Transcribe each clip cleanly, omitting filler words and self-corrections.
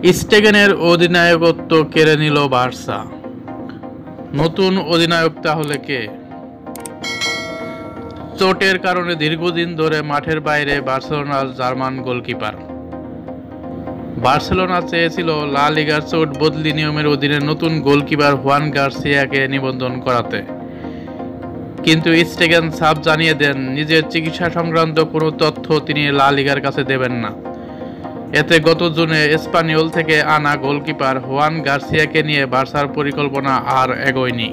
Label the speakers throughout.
Speaker 1: স্টেগেনের অধিনায়কত্ব কেড়ে নিল বার্সা। নতুন অধিনায়ক তাহলে কে? চোটের কারণে দীর্ঘদিন ধরে মাঠের বাইরে বার্সেলোনার জার্মান গোলকিপার। বার্সেলোনা চেয়েছিল লা লিগার চোট বদলি নিয়মের অধীনে নতুন গোলকিপার হুয়ান গার্সিয়াকে নিবন্ধন করাতে, কিন্তু স্টেগেন সাফ জানিয়ে দেন নিজের চিকিৎসা সংক্রান্ত কোনো তথ্য তিনি লা লিগার কাছে দেবেন না। এতে গত জুনে স্পানিওল থেকে আনা গোলকিপার হুয়ান গার্সিয়াকে নিয়ে বার্সার পরিকল্পনা আর এগোয়নি।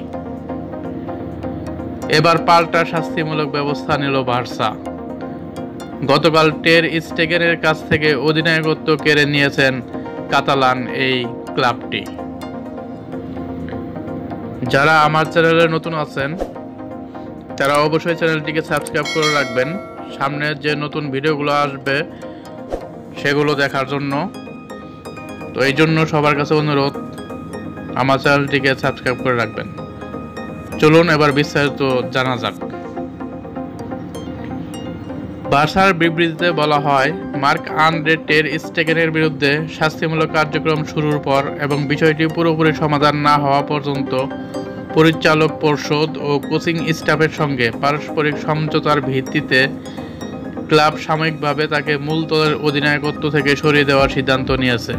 Speaker 1: এবার পাল্টা শাস্তিমূলক ব্যবস্থা নিল বার্সা। গতকাল টের স্টেগেনের কাছ থেকে অধিনায়কত্ব কেড়ে নিয়েছেন কাতালান এই ক্লাবটি। যারা আমার চ্যানেলে নতুন আছেন তারা অবশ্যই চ্যানেলটিকে সাবস্ক্রাইব করে রাখবেন, সামনের যে নতুন ভিডিওগুলো আসবে সেগুলো দেখার জন্য। তো এই জন্য সবার কাছে অনুরোধ, আমার চ্যানেলটিকে সাবস্ক্রাইব করে রাখবেন। চলুন এবার বিস্তারিত জানা যাক। বার্সার বিবৃতিতে বলা হয়, মার্ক আন্দ্রে টের স্টেগেনের বিরুদ্ধে শাস্তিমূলক কার্যক্রম শুরুর পর এবং বিষয়টি পুরোপুরি সমাধান না হওয়া পর্যন্ত পরিচালক পর্ষদ ও কোচিং স্টাফের সঙ্গে পারস্পরিক সমঝোতার ভিত্তিতে ক্লাব সাময়িকভাবে তাকে মূল দলের অধিনায়কত্ব থেকে সরিয়ে দেওয়ার সিদ্ধান্ত নিয়েছে।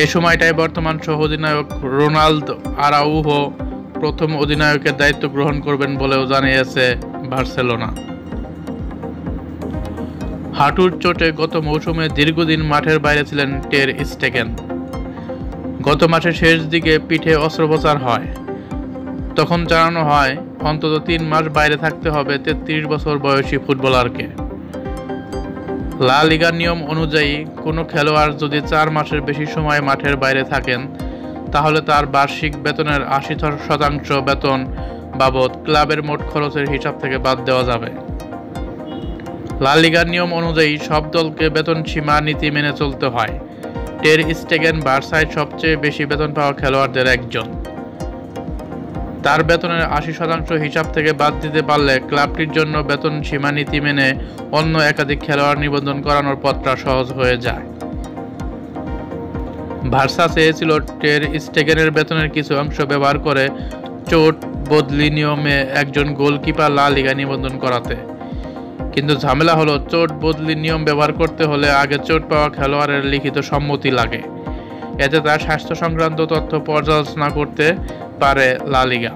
Speaker 1: এ সময়টায় বর্তমান সহ অধিনায়ক রোনাল্দো আরাউহো প্রথম অধিনায়কের দায়িত্ব গ্রহণ করবেন বলেও জানিয়েছে বার্সেলোনা। হাঁটুর চোটে গত মৌসুমে দীর্ঘদিন মাঠের বাইরে ছিলেন টের স্টেগেন। গত মাসের শেষ দিকে পিঠে অস্ত্রোপচার হয়। তখন জানানো হয় অন্তত 3 মাস বাইরে থাকতে হবে 33 বছর বয়সী ফুটবলারকে। লা লিগার নিয়ম অনুযায়ী কোনো খেলোয়াড় যদি 4 মাসের বেশি সময় মাঠের বাইরে থাকেন তাহলে তার বার্ষিক বেতনের 80% বেতন বাবদ ক্লাবের মোট খরচের হিসাব থেকে বাদ দেওয়া যাবে। লা লিগার নিয়ম অনুযায়ী সব দলকে বেতন সীমা নীতি মেনে চলতে হয়। টের স্টেগেন বার্সায় সবচেয়ে বেশি বেতন পাওয়া খেলোয়াড়দের একজন। তার বেতনের 80% হিসাব থেকে বাদ দিতে পারলে ক্লাবটির জন্য বেতন সীমা নীতি মেনে অন্য একাধিক খেলোয়াড় নিবন্ধন করানোর পথটা সহজ হয়ে যায়। বার্সা চেয়েছিল টের স্টেগেনের বেতনের কিছু অংশ ব্যবহার করে চোট বদলি নিয়মে একজন গোলকিপার লা লিগা নিবন্ধন করাতে, কিন্তু ঝামেলা হলো চোট বদলি নিয়ম ব্যবহার করতে হলে আগে চোট পাওয়া খেলোয়াড়ের লিখিত সম্মতি লাগে। এতে তার স্বাস্থ্য সংক্রান্ত তথ্য পর্যালোচনা করতে পারে লা লিগা।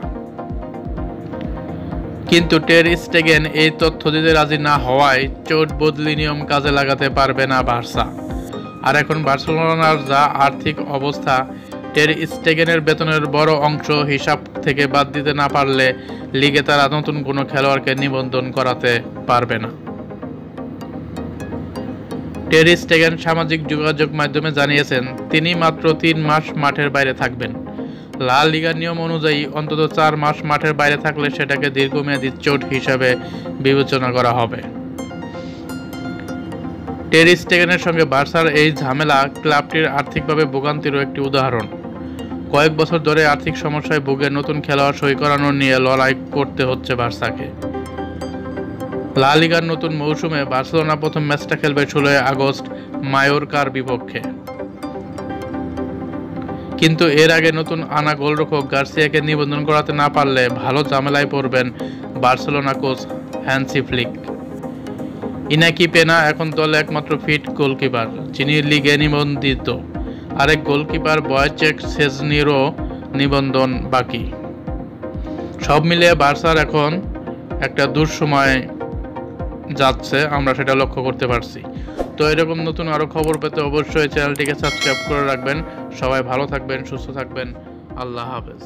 Speaker 1: কিন্তু টের স্টেগেন এই তথ্য দিতে রাজি না হওয়ায় চোট বদলি নিয়ম কাজে লাগাতে পারবে না বার্সা। আর এখন বার্সেলোনার যা আর্থিক অবস্থা, টের স্টেগেনের বেতনের বড় অংশ হিসাব থেকে বাদ দিতে না পারলে লিগে তারা নতুন কোনো খেলোয়াড়কে নিবন্ধন করাতে পারবে না। টের স্টেগেন সামাজিক যোগাযোগ মাধ্যমে জানিয়েছেন তিনি মাত্র 3 মাস মাঠের বাইরে থাকবেন। লা লিগার নিয়ম অনুযায়ী অন্তত 4 মাস মাঠের বাইরে থাকলে সেটাকে দীর্ঘমেয়াদী চোট হিসাবে বিবেচনা করা হবে। টের স্টেগেনের সঙ্গে বার্সার এই ঝামেলা ক্লাবটির আর্থিকভাবে ভোগান্তিরও একটি উদাহরণ। কয়েক বছর ধরে আর্থিক সমস্যায় ভুগে নতুন খেলোয়াড় সই করানো নিয়ে লড়াই করতে হচ্ছে বার্সাকে। লা লিগার নতুন মৌসুমে বার্সেলোনা প্রথম ম্যাচটা খেলবে 16 আগস্ট মায়োরকার বিপক্ষে। কিন্তু এর আগে নতুন আনা গোলরক্ষক গার্সিয়াকে নিবন্ধন করাতে না পারলে ভালো ঝামেলায় পড়বেন Barcelona coach Hansi Flick. Inaki Pena এখন দলে একমাত্র ফিট গোলকিপার যিনি লিগে নিবন্ধিত। আরেক গোলকিপার বয়চেক সেজনিরও নিবন্ধন বাকি। সব মিলিয়ে বার্সার এখন একটা দুঃসময় যাচ্ছে, আমরা সেটা লক্ষ্য করতে পারছি। তো এরকম নতুন আরও খবর পেতে অবশ্যই চ্যানেলটিকে সাবস্ক্রাইব করে রাখবেন। সবাই ভালো থাকবেন, সুস্থ থাকবেন। আল্লাহ হাফেজ।